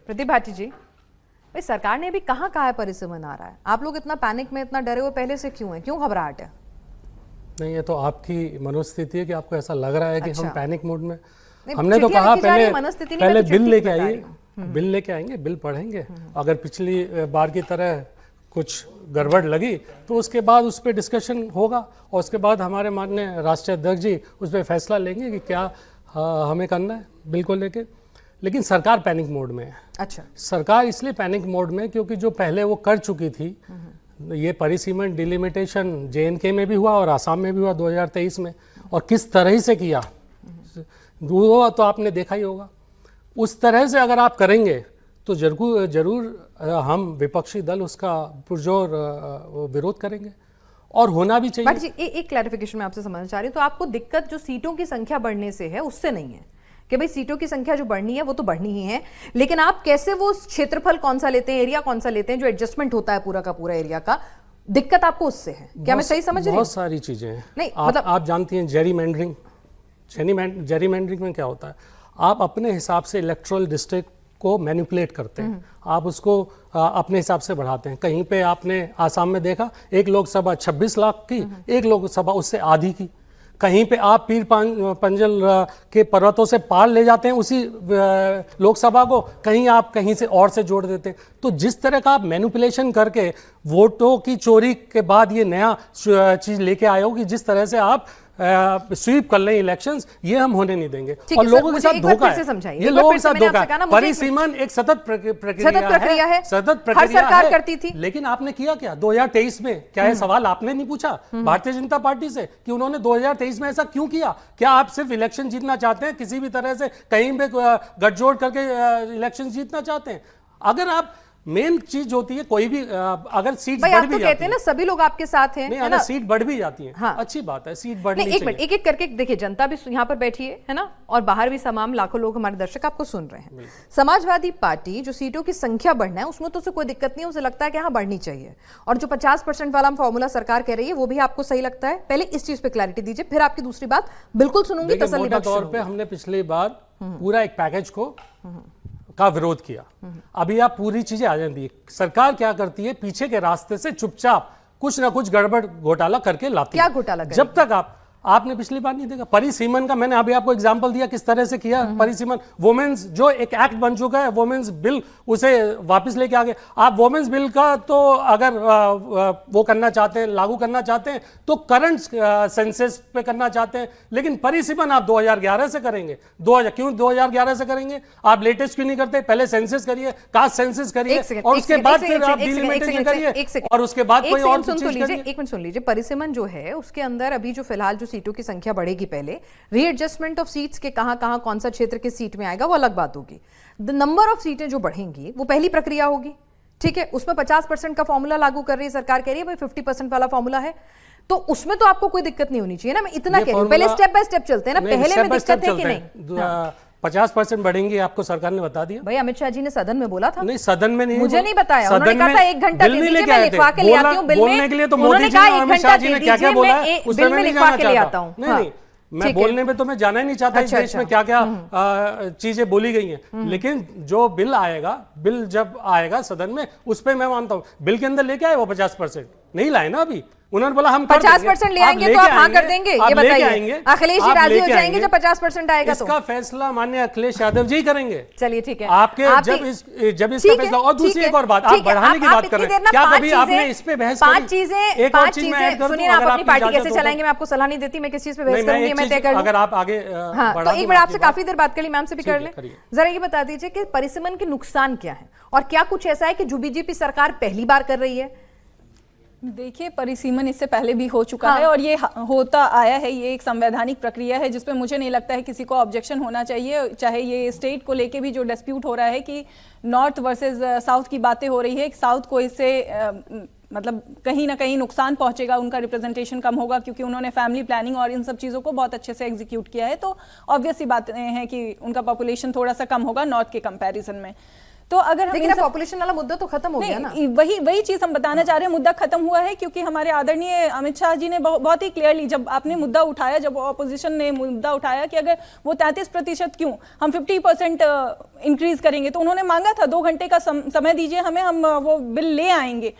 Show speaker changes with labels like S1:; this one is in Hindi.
S1: प्रतिभा जी, भाई सरकार ने भी कहाँ है परिसीमन आ रहा है, आप लोग इतना पैनिक में, इतना डरे हुए पहले से क्यों है, क्यों घबराहट है?
S2: नहीं, ये तो आपकी मनोस्थिति है कि आपको ऐसा लग रहा है कि हम पैनिक मोड में।
S1: नहीं,
S2: हमने तो कहा पहले
S1: तो
S2: बिल लेके आइए, बिल लेके आएंगे, बिल पढ़ेंगे, अगर पिछली बार की तरह कुछ गड़बड़ लगी तो उसके बाद उस पर डिस्कशन होगा और उसके बाद हमारे माननीय राष्ट्रीय अध्यक्ष जी उस पर फैसला लेंगे कि क्या हमें करना है बिल को लेके। लेकिन सरकार पैनिक मोड में है।
S1: अच्छा, सरकार
S2: इसलिए पैनिक मोड में क्योंकि जो पहले वो कर चुकी थी, ये परिसीमन डिलिमिटेशन JNK में भी हुआ और आसाम में भी हुआ 2023 में, और किस तरह से किया वो तो आपने देखा ही होगा। उस तरह से अगर आप करेंगे तो जरूर हम विपक्षी दल उसका पुरजोर विरोध करेंगे और होना भी चाहिए।
S1: बट जी एक क्लैरिफिकेशन मैं आपसे समझना चाह रही हूँ, तो आपको दिक्कत जो सीटों की संख्या बढ़ने से है उससे नहीं है कि भाई सीटों की संख्या जो बढ़नी है वो तो बढ़नी ही है, लेकिन आप कैसे वो क्षेत्रफल कौन सा लेते हैं, एरिया कौन सा लेते हैं, जो एडजस्टमेंट होता है पूरा का पूरा एरिया का, दिक्कत आपको उससे है? क्या मैं सही समझ रही हूँ?
S2: बहुत सारी चीजें हैं।
S1: नहीं
S2: मतलब आप जानती हैं जेरीमैंडरिंग में क्या होता है, आप अपने हिसाब से इलेक्टोरल डिस्ट्रिक्ट को मैनिपुलेट करते हैं, आप उसको अपने हिसाब से बढ़ाते हैं। कहीं पे आपने आसाम में देखा एक लोकसभा 26 लाख की, एक लोकसभा उससे आधी की। कहीं पे आप पीर पंजल के पर्वतों से पार ले जाते हैं उसी लोकसभा को, कहीं आप कहीं से और से जोड़ देते हैं। तो जिस तरह का आप मैनिपुलेशन करके वोटों की चोरी के बाद ये नया चीज लेके आए हो कि जिस तरह से आप स्वीप कर लें इलेक्शंस, ये हम होने नहीं देंगे। और लोगों के साथ धोखा है, ये लोगों के साथ धोखा है। परिसीमन एक सतत प्रक्रिया है, सतत प्रक्रिया
S1: सरकार करती थी।
S2: लेकिन आपने किया क्या 2023 में? क्या ये सवाल आपने नहीं पूछा भारतीय जनता पार्टी से कि उन्होंने 2023 में ऐसा क्यों किया? क्या आप सिर्फ इलेक्शन जीतना चाहते हैं, किसी भी तरह से कहीं पे गठजोड़ करके इलेक्शन जीतना चाहते हैं? अगर आप मेन चीज होती है कोई भी अगर सीट बढ़ भी
S1: कहते हैं ना सभी लोग आपके साथ हैं,
S2: नहीं अगर सीट बढ़ भी जाती है, हाँ, अच्छी बात है, सीट बढ़नी चाहिए।
S1: एक एक करके देखिए, जनता भी यहाँ पर बैठी है ना, और बाहर भी तमाम लाखों लोग हमारे दर्शक आपको सुन रहे हैं। समाजवादी पार्टी जो सीटों की संख्या बढ़ना है उसमें तो उसे कोई दिक्कत नहीं है, उसे लगता है कि हाँ बढ़नी चाहिए, और जो 50% वाला फॉर्मूला सरकार कह रही है वो भी आपको सही लगता है? पहले इस चीज पे क्लैरिटी दीजिए, फिर आपकी दूसरी बात बिल्कुल सुनूंगी तसल्ली बख्श।
S2: तौर पे हमने पिछली बार पूरा एक पैकेज का विरोध किया, अभी आप पूरी चीजें आ जाती है। सरकार क्या करती है, पीछे के रास्ते से चुपचाप कुछ ना कुछ गड़बड़ घोटाला करके लाती है।
S1: क्या घोटाला?
S2: जब तक आपने पिछली बार नहीं देखा परिसीमन का, मैंने अभी आपको एग्जांपल दिया किस तरह से किया परिसीमन। वुमेन्स जो एक एक्ट बन चुका है, वुमेन्स बिल, उसे वापस लेके आ गए। आप वुमेन्स बिल का तो अगर वो करना चाहते हैं, लागू करना चाहते हैं तो करंट सेंसस पे करना चाहते हैं, लेकिन परिसीमन आप 2011 से करेंगे। क्यों 2011 से करेंगे? आप लेटेस्ट क्यों नहीं करते? पहले सेंसस करिए, कास्ट सेंसस करिए, और उसके बाद फिर आप डिलिमिटेशन करिए, और उसके बाद कोई और चीज करिए।
S1: एक मिनट सुन लीजिए, परिसीमन जो है उसके अंदर अभी जो फिलहाल जो सीटों की संख्या बढ़ेगी, पहले रीएडजस्टमेंट ऑफ सीट्स के कहां कौन सा क्षेत्र किस सीट में आएगा वो अलग बात होगी। द नंबर ऑफ सीटें जो बढ़ेंगी वो पहली प्रक्रिया होगी, ठीक है, उसमें 50% का फॉर्मूला लागू कर रही है सरकार, कह रही है भाई 50% वाला फॉर्मूला है, तो उसमें तो आपको कोई दिक्कत नहीं होनी चाहिए ना। मैं इतना कह रही हूं, पहले स्टेप बाय स्टेप चलते हैं ना, पहले में दिक्कत है कि नहीं?
S2: 50% बढ़ेंगे आपको सरकार ने बता दिया।
S1: भाई अमित शाह जी ने सदन में बोला था।
S2: नहीं, सदन में नहीं,
S1: मुझे नहीं बताया, उन्होंने कहा था 1 घंटा दे दीजिए, मैं लिखवा के ले आती हूं बिल में।
S2: बोलने के लिए तो मोदी जी और अमित शाह जी ने क्या क्या बोला है उसमें मैं नहीं जाना चाहता हूं। नहीं, मैं बोलने में तो मैं जाना ही नहीं चाहता इस देश में क्या क्या चीजें बोली गई हैं, लेकिन जो बिल आएगा, बिल जब आएगा सदन में, उस पर मैं मानता हूं। बिल के अंदर लेके आए वो 50%? नहीं लाए ना अभी। उन्होंने बोला हम
S1: 50% ले आएंगे तो आप हाँ कर देंगे? ये बताइए, अखिलेश जी राजी हो जाएंगे जब 50% आएगा? तो
S2: इसका फैसला माननीय अखिलेश यादव जी करेंगे।
S1: चलिए ठीक है,
S2: आपके जब इसका फैसला। और दूसरी एक और बात, आप बढ़ाने की बात कर रहे हैं, क्या कभी आपने इस पे बहस करी?
S1: 5 चीजें सुनिए, आप अपनी पार्टी कैसे चलाएंगे मैं आपको सलाह नहीं देती, मैं किस चीज पे बहस करूंगी मैं तय कर लूं।
S2: अगर आप आगे
S1: तो एक बार आपसे काफी देर बात कर ली, मैम से भी कर लें। जरा ये बता दीजिए कि परिसीमन के नुकसान क्या है, और क्या कुछ ऐसा है कि जो बीजेपी सरकार पहली बार कर रही है?
S3: देखिए, परिसीमन इससे पहले भी हो चुका है और ये होता आया है। ये एक संवैधानिक प्रक्रिया है जिसपे मुझे नहीं लगता है किसी को ऑब्जेक्शन होना चाहिए। चाहे ये स्टेट को लेके भी जो डिस्प्यूट हो रहा है कि नॉर्थ वर्सेस साउथ की बातें हो रही है, साउथ को इससे मतलब कहीं ना कहीं नुकसान पहुंचेगा, उनका रिप्रेजेंटेशन कम होगा क्योंकि उन्होंने फैमिली प्लानिंग और इन सब चीज़ों को बहुत अच्छे से एग्जीक्यूट किया है। तो ऑब्वियस सी बात है कि उनका पॉपुलेशन थोड़ा सा कम होगा नॉर्थ के कंपैरिजन में। तो अगर हम
S1: लेकिन अब पॉपुलेशन वाला मुद्दा तो खत्म हो गया ना।
S3: नहीं, वही चीज हम बताना चाह रहे हैं, मुद्दा खत्म हुआ है क्योंकि हमारे आदरणीय अमित शाह जी ने बहुत ही क्लियरली, जब आपने मुद्दा उठाया, जब ऑपोजिशन ने मुद्दा उठाया कि अगर वो 33% क्यों, हम 50% इंक्रीज करेंगे, तो उन्होंने मांगा था 2 घंटे का समय दीजिए हमें, हम वो बिल ले आएंगे।